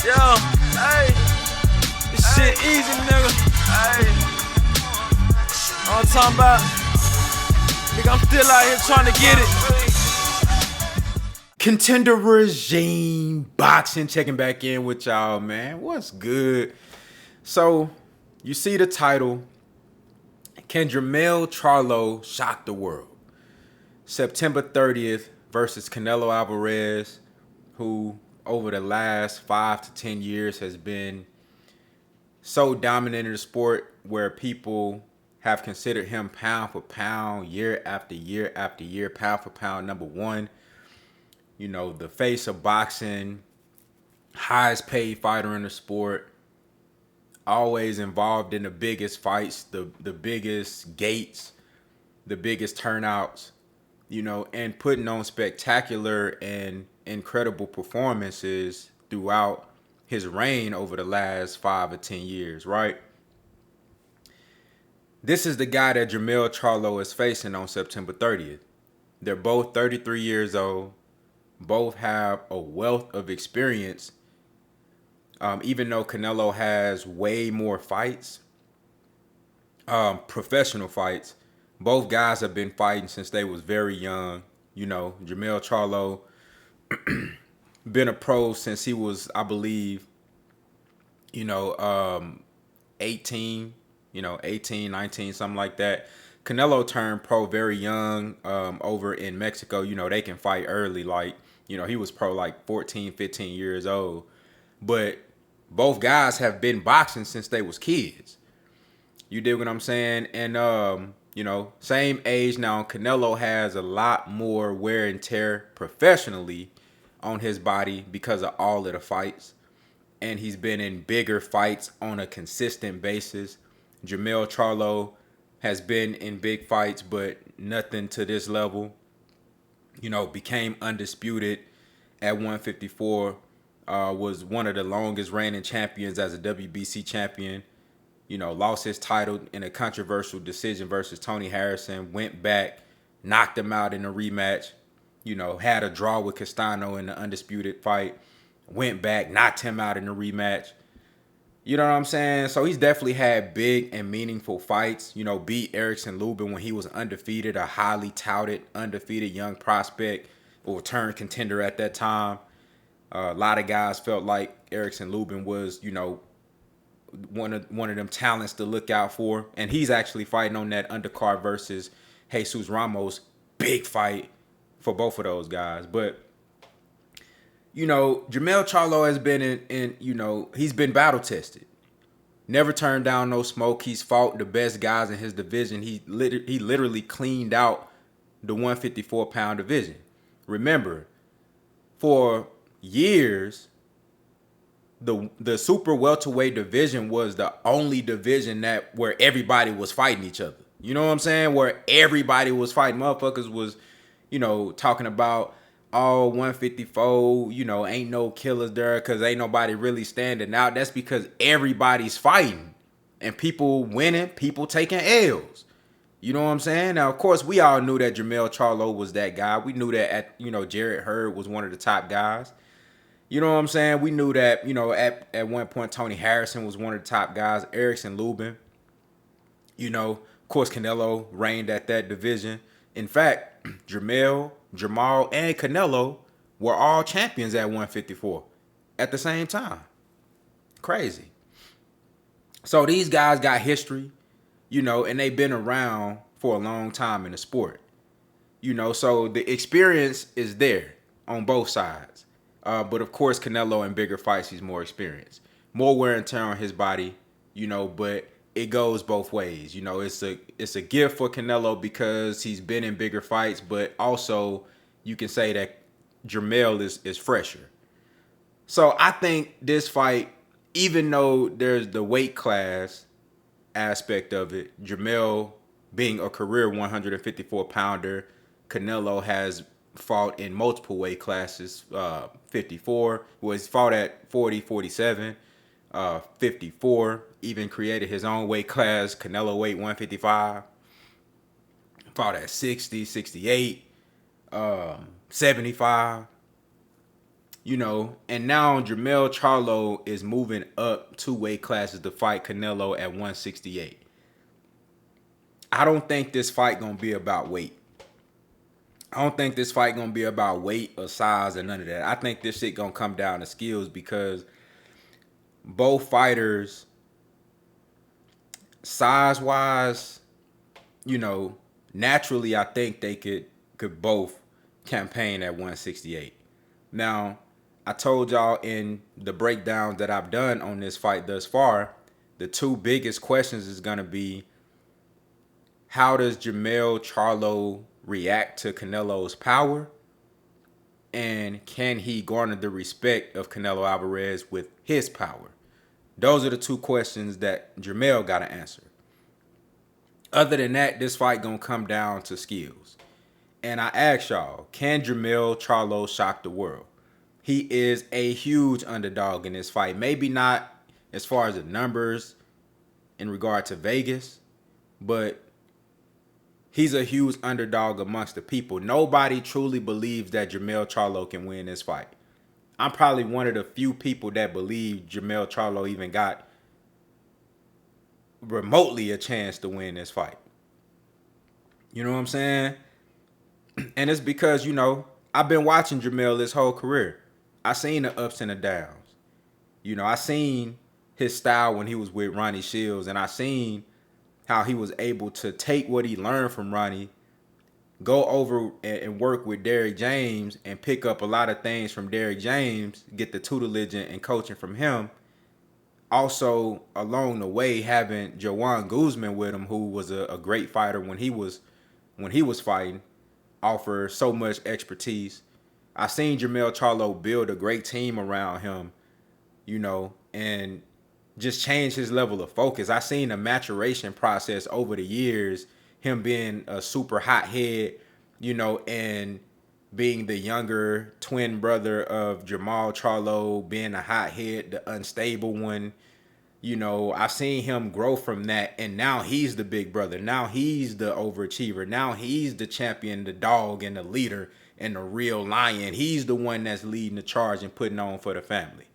Yo, hey, this shit easy, nigga. Hey, all I'm talking about, nigga, I'm still out here trying to get it. Contender Regime Boxing checking back in with y'all, man. What's good? So, you see the title. Can Jermell Charlo shock the world? September 30th versus Canelo Alvarez, who over the last 5 to 10 years has been so dominant in the sport where people have considered him pound for pound, year after year after year, pound for pound number one. You know, the face of boxing, highest paid fighter in the sport, always involved in the biggest fights, the biggest gates, the biggest turnouts, you know, and putting on spectacular and incredible performances throughout his reign over the last 5 or 10 years, right? This is the guy that Jermell Charlo is facing on September 30th. They're both 33 years old. Both have a wealth of experience. Even though Canelo has way more fights, professional fights, both guys have been fighting since they was very young. You know, Jermell Charlo been a pro since he was, I believe, 18, 18, 19, something like that. Canelo turned pro very young over in Mexico. You know, they can fight early. Like, he was pro like 14, 15 years old. But both guys have been boxing since they was kids. You dig what I'm saying? And, same age now. Canelo has a lot more wear and tear professionally on his body because of all of the fights. And he's been in bigger fights on a consistent basis. Jermell Charlo has been in big fights, but nothing to this level. Became undisputed at 154. Was one of the longest reigning champions as a WBC champion. Lost his title in a controversial decision versus Tony Harrison. Went back, knocked him out in a rematch. Had a draw with Castano in the undisputed fight. Went back, knocked him out in the rematch. You know what I'm saying? So he's definitely had big and meaningful fights. Beat Erickson Lubin when he was undefeated, a highly touted, undefeated young prospect or turned contender at that time. A lot of guys felt like Erickson Lubin was, one of them talents to look out for. And he's actually fighting on that undercard versus Jesus Ramos. Big fight for both of those guys. But Jermell Charlo has been he's been battle tested. Never turned down no smoke. He's fought the best guys in his division. He literally cleaned out the 154-pound division. Remember, for years, the super welterweight division was the only division where everybody was fighting each other. You know what I'm saying? Where everybody was fighting. Motherfuckers was, talking about, 154, ain't no killers there because ain't nobody really standing out. That's because everybody's fighting and people winning, people taking L's. You know what I'm saying? Now, of course, we all knew that Jermell Charlo was that guy. We knew that, Jarrett Hurd was one of the top guys. You know what I'm saying? We knew that, at one point, Tony Harrison was one of the top guys. Erickson Lubin. Of course, Canelo reigned at that division. In fact, Jamal, and Canelo were all champions at 154 at the same time. Crazy. So these guys got history, and they've been around for a long time in the sport. So the experience is there on both sides. But of course, Canelo in bigger fights, he's more experienced. More wear and tear on his body, but it goes both ways. It's a gift for Canelo because he's been in bigger fights, but also you can say that Jermell is fresher. So I think this fight, even though there's the weight class aspect of it, Jermell being a career 154-pounder, Canelo has fought in multiple weight classes, 54, was fought at 40, 47, 54, even created his own weight class, Canelo weight 155, fought at 60, 68, 75. And now Jermell Charlo is moving up 2 weight classes to fight Canelo at 168. I don't think this fight gonna be about weight. I don't think this fight gonna be about weight or size or none of that. I think this shit gonna come down to skills because both fighters, size wise, naturally I think they could both campaign at 168. Now, I told y'all in the breakdowns that I've done on this fight thus far, the two biggest questions is gonna be, how does Jermell Charlo react to Canelo's power? And can he garner the respect of Canelo Alvarez with his power? Those are the two questions that Jermell got to answer. Other than that, this fight going to come down to skills. And I ask y'all, can Jermell Charlo shock the world? He is a huge underdog in this fight. Maybe not as far as the numbers in regard to Vegas, but he's a huge underdog amongst the people. Nobody truly believes that Jermell Charlo can win this fight. I'm probably one of the few people that believe Jermell Charlo even got remotely a chance to win this fight. You know what I'm saying? And it's because, I've been watching Jermell his whole career. I seen the ups and the downs. I seen his style when he was with Ronnie Shields, and I seen how he was able to take what he learned from Ronnie, go over and work with Derrick James and pick up a lot of things from Derrick James, get the tutelage and coaching from him. Also, along the way, having Jawan Guzman with him, who was a great fighter when he was fighting, offer so much expertise. I seen Jermell Charlo build a great team around him, and just change his level of focus. I seen the maturation process over the years, him being a super hot head, and being the younger twin brother of Jermell Charlo, being a hot head, the unstable one. I've seen him grow from that, and now he's the big brother. Now he's the overachiever. Now he's the champion, the dog, and the leader, and the real lion. He's the one that's leading the charge and putting on for the family.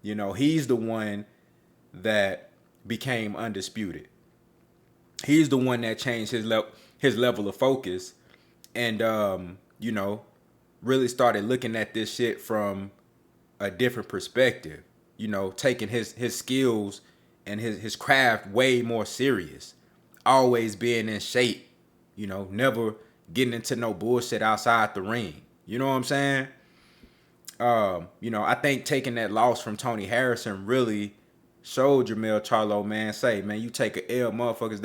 He's the one that became undisputed. He's the one that changed his level of focus, and really started looking at this shit from a different perspective. Taking his skills and his craft way more serious. Always being in shape. Never getting into no bullshit outside the ring. You know what I'm saying? I think taking that loss from Tony Harrison really showed Jermell Charlo, man, you take a L, motherfuckers,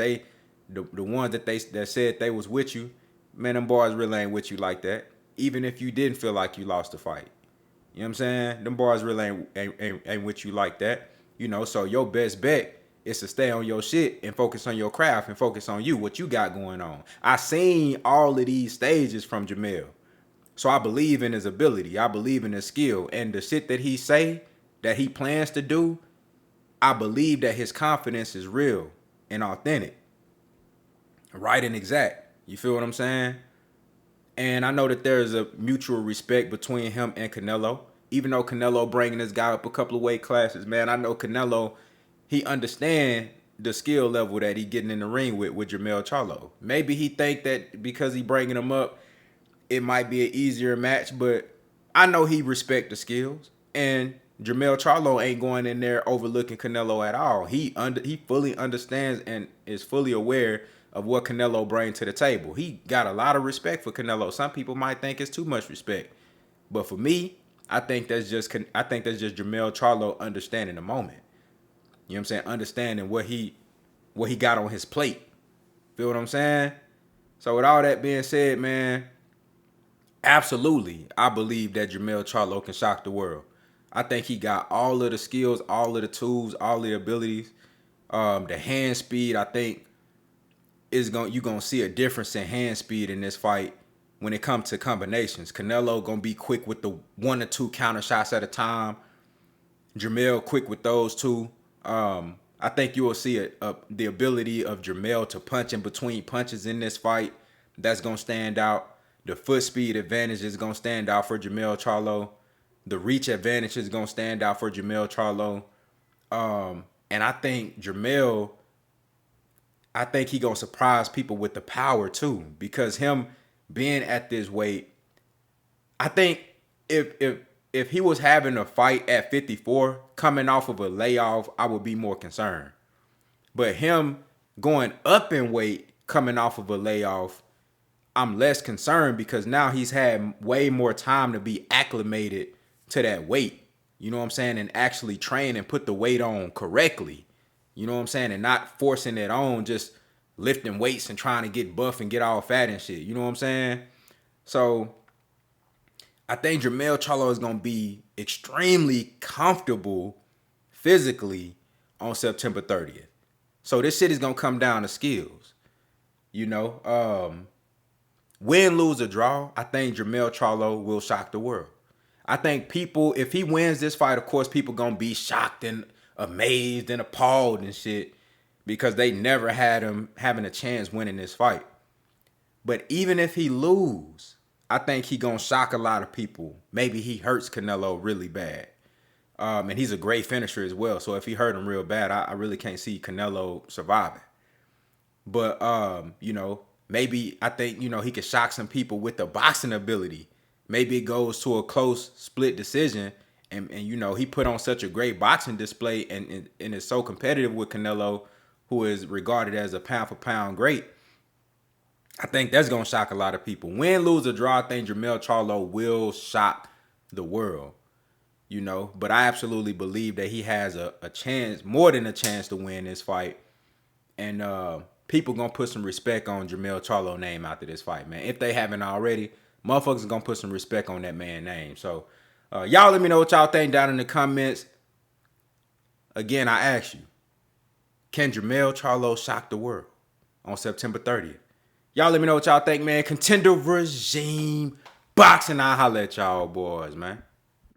the ones that said they was with you, man, them boys really ain't with you like that. Even if you didn't feel like you lost the fight. You know what I'm saying? Them boys really ain't with you like that. So your best bet is to stay on your shit and focus on your craft and focus on you, what you got going on. I seen all of these stages from Jermell. So I believe in his ability. I believe in his skill. And the shit that he say, that he plans to do, I believe that his confidence is real and authentic. Right and exact. You feel what I'm saying? And I know that there is a mutual respect between him and Canelo. Even though Canelo bringing this guy up a couple of weight classes, man, I know Canelo, he understand the skill level that he getting in the ring with Jermell Charlo. Maybe he think that because he bringing him up, it might be an easier match, but I know he respect the skills. And Jermell Charlo ain't going in there overlooking Canelo at all. He fully understands and is fully aware of what Canelo brings to the table. He got a lot of respect for Canelo. Some people might think it's too much respect, but for me, I think that's just Jermell Charlo understanding the moment. You know what I'm saying? Understanding what he got on his plate. Feel what I'm saying? So with all that being said, man, absolutely, I believe that Jermell Charlo can shock the world. I think he got all of the skills, all of the tools, all the abilities, the hand speed. I think you're gonna see a difference in hand speed in this fight when it comes to combinations. Canelo gonna be quick with the 1 or 2 counter shots at a time. Jermell quick with those two. I think you will see the ability of Jermell to punch in between punches in this fight. That's gonna stand out. The foot speed advantage is gonna stand out for Jermell Charlo. The reach advantage is gonna stand out for Jermell Charlo. And I think Jermell, I think he gonna surprise people with the power too, because him being at this weight, I think if he was having a fight at 54, coming off of a layoff, I would be more concerned. But him going up in weight, coming off of a layoff, I'm less concerned because now he's had way more time to be acclimated to that weight. You know what I'm saying? And actually train and put the weight on correctly. You know what I'm saying? And not forcing it on, just lifting weights and trying to get buff and get all fat and shit. You know what I'm saying? So I think Jermell Charlo is going to be extremely comfortable physically on September 30th. So this shit is going to come down to skills. You know, win, lose, or draw, I think Jermell Charlo will shock the world. I think people, if he wins this fight, of course, people going to be shocked and amazed and appalled and shit because they never had him having a chance winning this fight. But even if he lose, I think he going to shock a lot of people. Maybe he hurts Canelo really bad. And he's a great finisher as well. So if he hurt him real bad, I really can't see Canelo surviving. But, you know, maybe I think, you know, he could shock some people with the boxing ability. Maybe it goes to a close split decision. And you know, he put on such a great boxing display and is so competitive with Canelo, who is regarded as a pound-for-pound great. I think that's going to shock a lot of people. Win, lose, or draw, I think Jermell Charlo will shock the world. You know, but I absolutely believe that he has a chance, more than a chance to win this fight. And people going to put some respect on Jermell Charlo name after this fight, man. If they haven't already, motherfuckers are going to put some respect on that man's name. So, y'all let me know what y'all think down in the comments. Again, I ask you, can Jermell Charlo shock the world on September 30th? Y'all let me know what y'all think, man. Contender regime boxing. I'll holler at y'all boys, man.